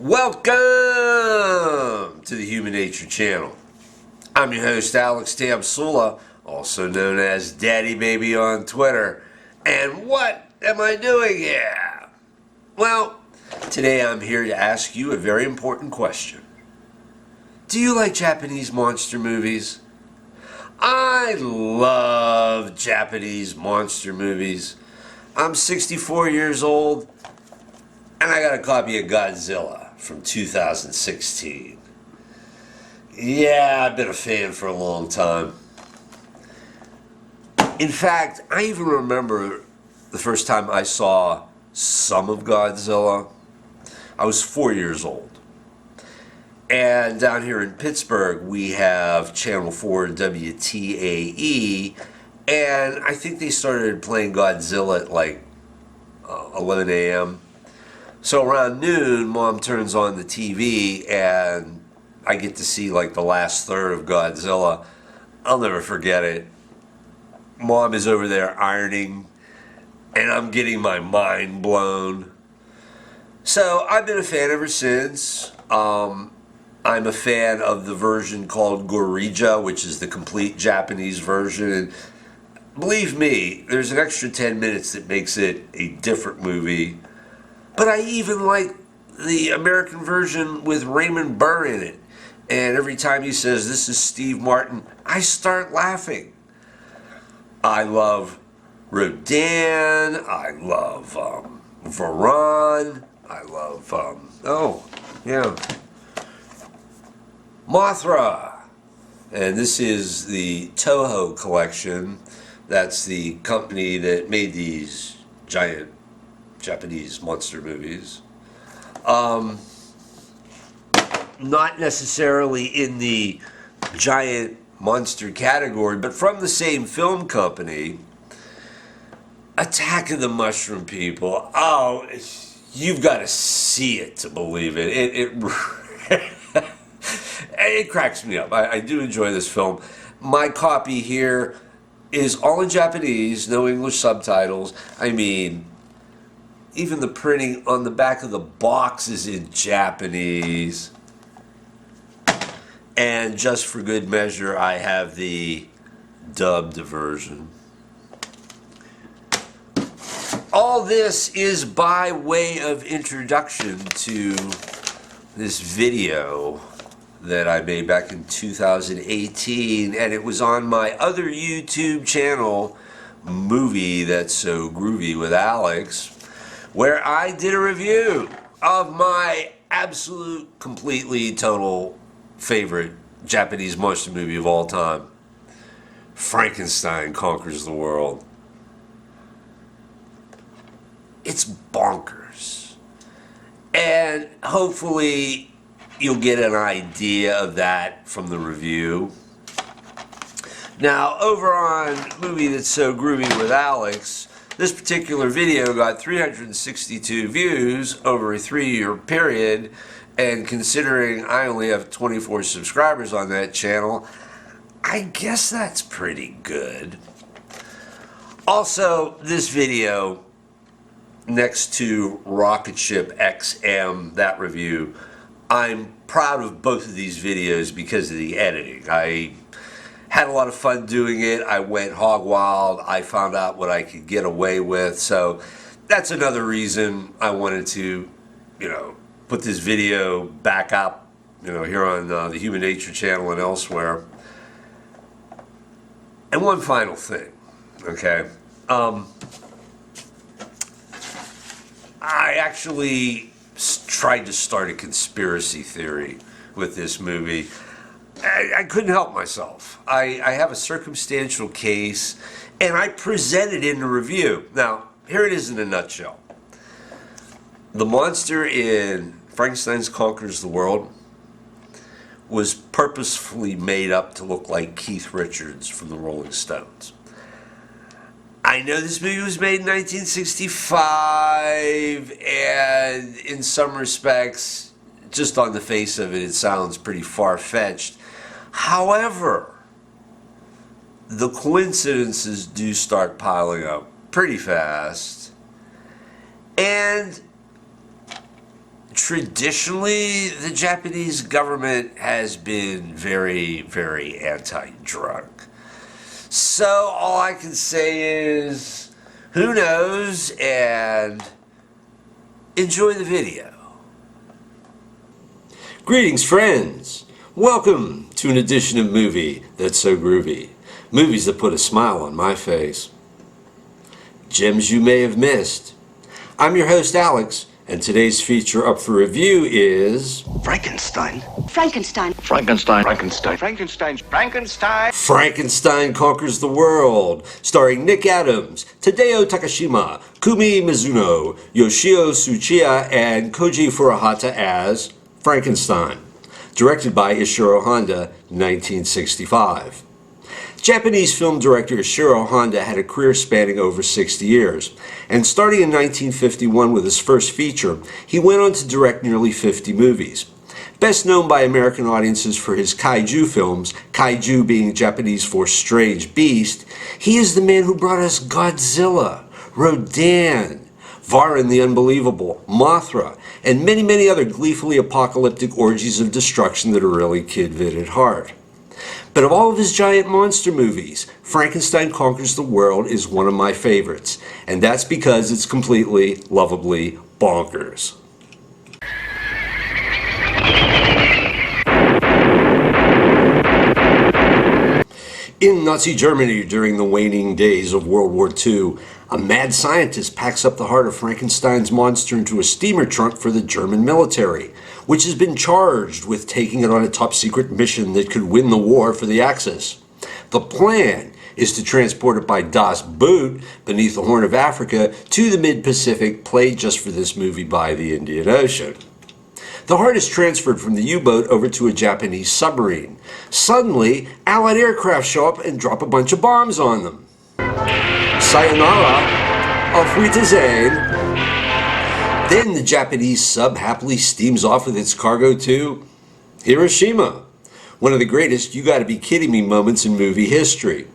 Welcome to the Human Nature Channel. I'm your host, mtamsula, also known as Daddy Baby on Twitter. And what am I doing here? Well, today I'm here to ask you a very important question. Do you like Japanese monster movies? I love Japanese monster movies. I'm 64 years old, and I got a copy of Godzilla from 2016. Yeah, I've been a fan for a long time. In fact, I even remember the first time I saw some of Godzilla. I was 4 years old. And down here in Pittsburgh, we have Channel 4 WTAE, and I think they started playing Godzilla at like 11 a.m. So around noon, Mom turns on the TV, and I get to see like the last third of Godzilla. I'll never forget it. Mom is over there ironing, and I'm getting my mind blown. So I've been a fan ever since. I'm a fan of the version called Greaser, which is the complete Japanese version. And believe me, there's an extra 10 minutes that makes it a different movie. But I even like the American version with Raymond Burr in it. And every time he says, "This is Steve Martin," I start laughing. I love Rodan. I love Varan. I love, Mothra. And this is the Toho collection. That's the company that made these giant Japanese monster movies. Not necessarily in the giant monster category, but from the same film company. Attack of the Mushroom People. Oh, you've got to see it to believe it. It cracks me up. I do enjoy this film. My copy here is all in Japanese, no English subtitles. I mean, even the printing on the back of the box is in Japanese. And just for good measure, I have the dubbed version. All this is by way of introduction to this video that I made back in 2018, and it was on my other YouTube channel, Movie That's So Groovy with Alex, where I did a review of my absolute, completely, total favorite Japanese monster movie of all time, Frankenstein Conquers the World. It's bonkers. And hopefully you'll get an idea of that from the review. Now, over on Movie That's So Groovy with Alex, this particular video got 362 views over a 3-year period, and considering I only have 24 subscribers on that channel, I guess that's pretty good. Also, this video, next to Rocket Ship XM, that review, I'm proud of both of these videos because of the editing. I had a lot of fun doing it. I went hog wild. I found out what I could get away with. So that's another reason I wanted to, put this video back up, here on the Human Nature Channel and elsewhere. And one final thing, okay? I actually tried to start a conspiracy theory with this movie. I couldn't help myself. I have a circumstantial case, and I present it in the review. Now, here it is in a nutshell. The monster in Frankenstein's Conquers the World was purposefully made up to look like Keith Richards from the Rolling Stones. I know this movie was made in 1965, and in some respects, just on the face of it, it sounds pretty far-fetched. However, the coincidences do start piling up pretty fast, and traditionally, the Japanese government has been very, very anti-drug. So all I can say is, who knows, and enjoy the video. Greetings, friends. Welcome to an edition of Movie That's So Groovy. Movies that put a smile on my face. Gems you may have missed. I'm your host, Alex, and today's feature up for review is... Frankenstein. Frankenstein. Frankenstein. Frankenstein. Frankenstein. Frankenstein. Frankenstein Conquers the World, starring Nick Adams, Tadao Takashima, Kumi Mizuno, Yoshio Tsuchiya, and Koji Furuhata as Frankenstein. Directed by Ishiro Honda, 1965. Japanese film director Ishiro Honda had a career spanning over 60 years, and starting in 1951 with his first feature, he went on to direct nearly 50 movies. Best known by American audiences for his kaiju films, kaiju being Japanese for strange beast, he is the man who brought us Godzilla, Rodan, Varan the Unbelievable, Mothra, and many, many other gleefully apocalyptic orgies of destruction that are really kid-vid at heart. But of all of his giant monster movies, Frankenstein Conquers the World is one of my favorites, and that's because it's completely, lovably bonkers. In Nazi Germany during the waning days of World War II, a mad scientist packs up the heart of Frankenstein's monster into a steamer trunk for the German military, which has been charged with taking it on a top-secret mission that could win the war for the Axis. The plan is to transport it by Das Boot beneath the Horn of Africa to the mid-Pacific, played just for this movie by the Indian Ocean. The heart is transferred from the U-boat over to a Japanese submarine. Suddenly, Allied aircraft show up and drop a bunch of bombs on them. Sayonara, auf Wiedersehen. Then the Japanese sub happily steams off with its cargo to Hiroshima, one of the greatest you-gotta-be-kidding-me moments in movie history.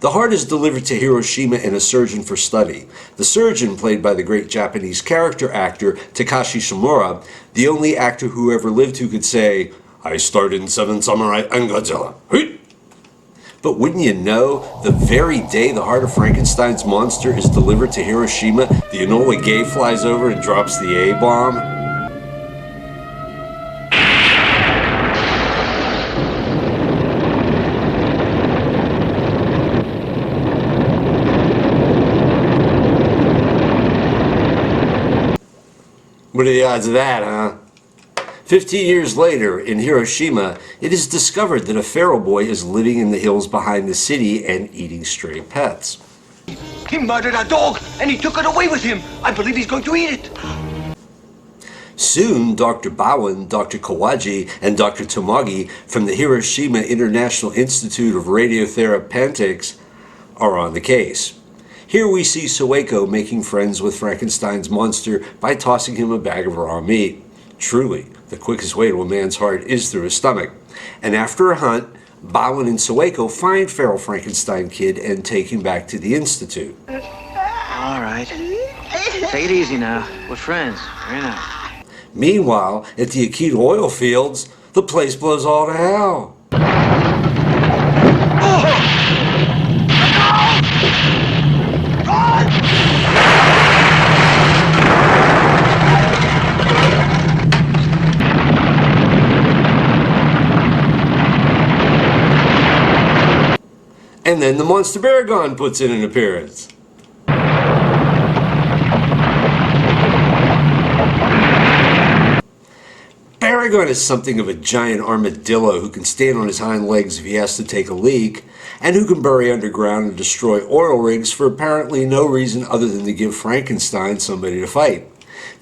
The heart is delivered to Hiroshima in a surgeon for study. The surgeon, played by the great Japanese character actor Takashi Shimura, the only actor who ever lived who could say, "I starred in Seven Samurai and Godzilla." But wouldn't you know, the very day the heart of Frankenstein's monster is delivered to Hiroshima, the Enola Gay flies over and drops the A-bomb? What are the odds of that, huh? 15 years later, in Hiroshima, it is discovered that a feral boy is living in the hills behind the city and eating stray pets. He murdered our dog, and he took it away with him. I believe he's going to eat it. Soon, Dr. Bowen, Dr. Kawaji, and Dr. Tomagi from the Hiroshima International Institute of Radiotherapeutics are on the case. Here we see Sueko making friends with Frankenstein's monster by tossing him a bag of raw meat. Truly, the quickest way to a man's heart is through his stomach. And after a hunt, Bowen and Sueko find feral Frankenstein kid and take him back to the Institute. All right. Take it easy now. We're friends. Very nice. Meanwhile, at the Akita oil fields, the place blows all to hell. And then the Monster Baragon puts in an appearance. Baragon is something of a giant armadillo who can stand on his hind legs if he has to take a leak, and who can bury underground and destroy oil rigs for apparently no reason other than to give Frankenstein somebody to fight.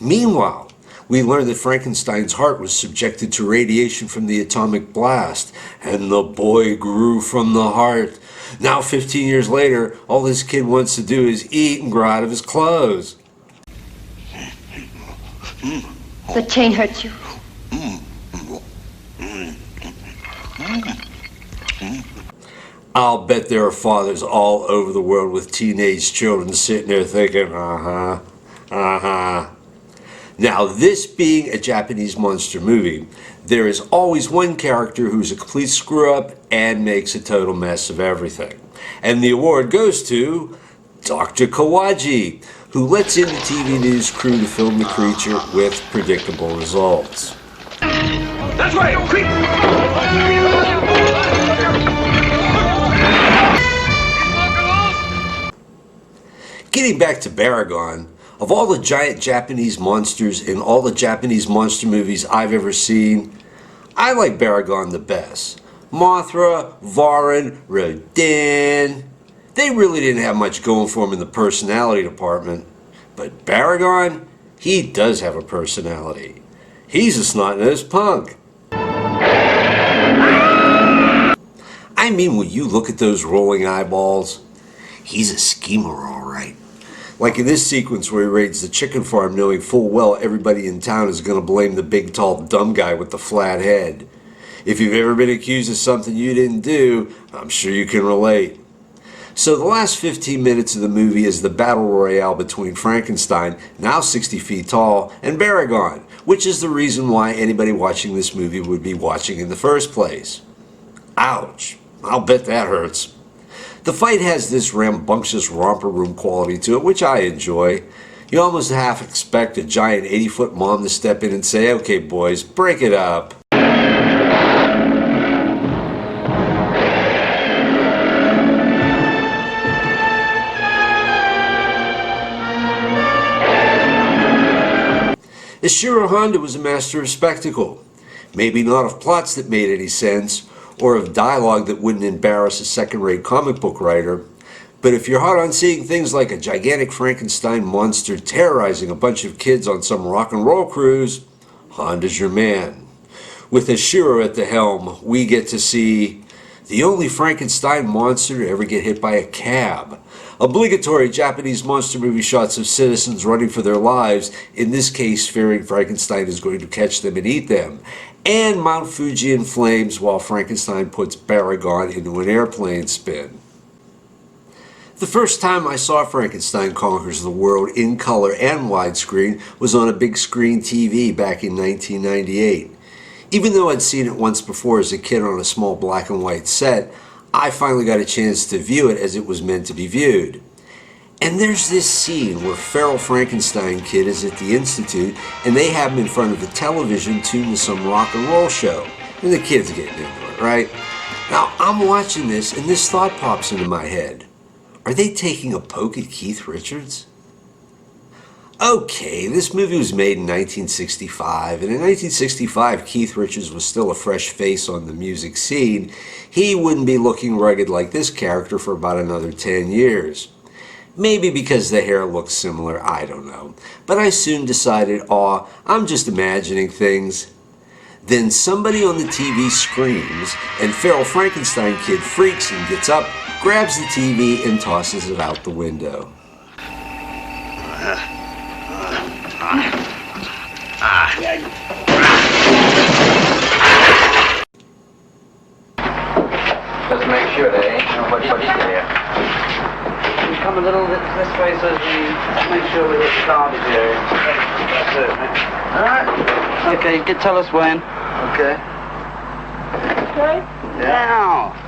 Meanwhile, we learn that Frankenstein's heart was subjected to radiation from the atomic blast, and the boy grew from the heart. Now, 15 years later, all this kid wants to do is eat and grow out of his clothes. The chain hurts you. I'll bet there are fathers all over the world with teenage children sitting there thinking, Now, this being a Japanese monster movie, there is always one character who's a complete screw-up and makes a total mess of everything. And the award goes to Dr. Kawaji, who lets in the TV news crew to film the creature with predictable results. That's right, quick! Getting back to Baragon, of all the giant Japanese monsters in all the Japanese monster movies I've ever seen, I like Baragon the best. Mothra, Varan, Rodan, they really didn't have much going for him in the personality department. But Baragon, he does have a personality. He's a snot-nosed punk. I mean, when you look at those rolling eyeballs, he's a schemer, all right. Like in this sequence where he raids the chicken farm knowing full well everybody in town is going to blame the big, tall, dumb guy with the flat head. If you've ever been accused of something you didn't do, I'm sure you can relate. So the last 15 minutes of the movie is the battle royale between Frankenstein, now 60 feet tall, and Baragon, which is the reason why anybody watching this movie would be watching in the first place. Ouch. I'll bet that hurts. The fight has this rambunctious romper room quality to it, which I enjoy. You almost half expect a giant 80-foot mom to step in and say, "Okay, boys, break it up." Ishiro Honda was a master of spectacle. Maybe not of plots that made any sense, or of dialogue that wouldn't embarrass a second-rate comic book writer. But if you're hot on seeing things like a gigantic Frankenstein monster terrorizing a bunch of kids on some rock and roll cruise, Honda's your man. With Ishiro at the helm, we get to see the only Frankenstein monster to ever get hit by a cab. Obligatory Japanese monster movie shots of citizens running for their lives, in this case fearing Frankenstein is going to catch them and eat them. And Mount Fuji in flames while Frankenstein puts Baragon into an airplane spin. The first time I saw Frankenstein Conquers the World in color and widescreen was on a big screen TV back in 1998. Even though I'd seen it once before as a kid on a small black and white set, I finally got a chance to view it as it was meant to be viewed. And there's this scene where feral Frankenstein kid is at the Institute and they have him in front of the television tuned to some rock and roll show. And the kid's getting into it, right? Now I'm watching this and this thought pops into my head. Are they taking a poke at Keith Richards? Okay, this movie was made in 1965, and in 1965 Keith Richards was still a fresh face on the music scene. He wouldn't be looking rugged like this character for about another 10 years. Maybe because the hair looks similar, I don't know. But I soon decided, I'm just imagining things. Then somebody on the TV screams, and feral Frankenstein kid freaks and gets up, grabs the TV, and tosses it out the window. Just make sure there ain't nobody there. We come a little bit this way so as we make sure we hit the garbage area. That's it, right? Alright. Okay, you can tell us when. Okay. Okay? Yeah. Now.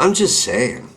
I'm just saying.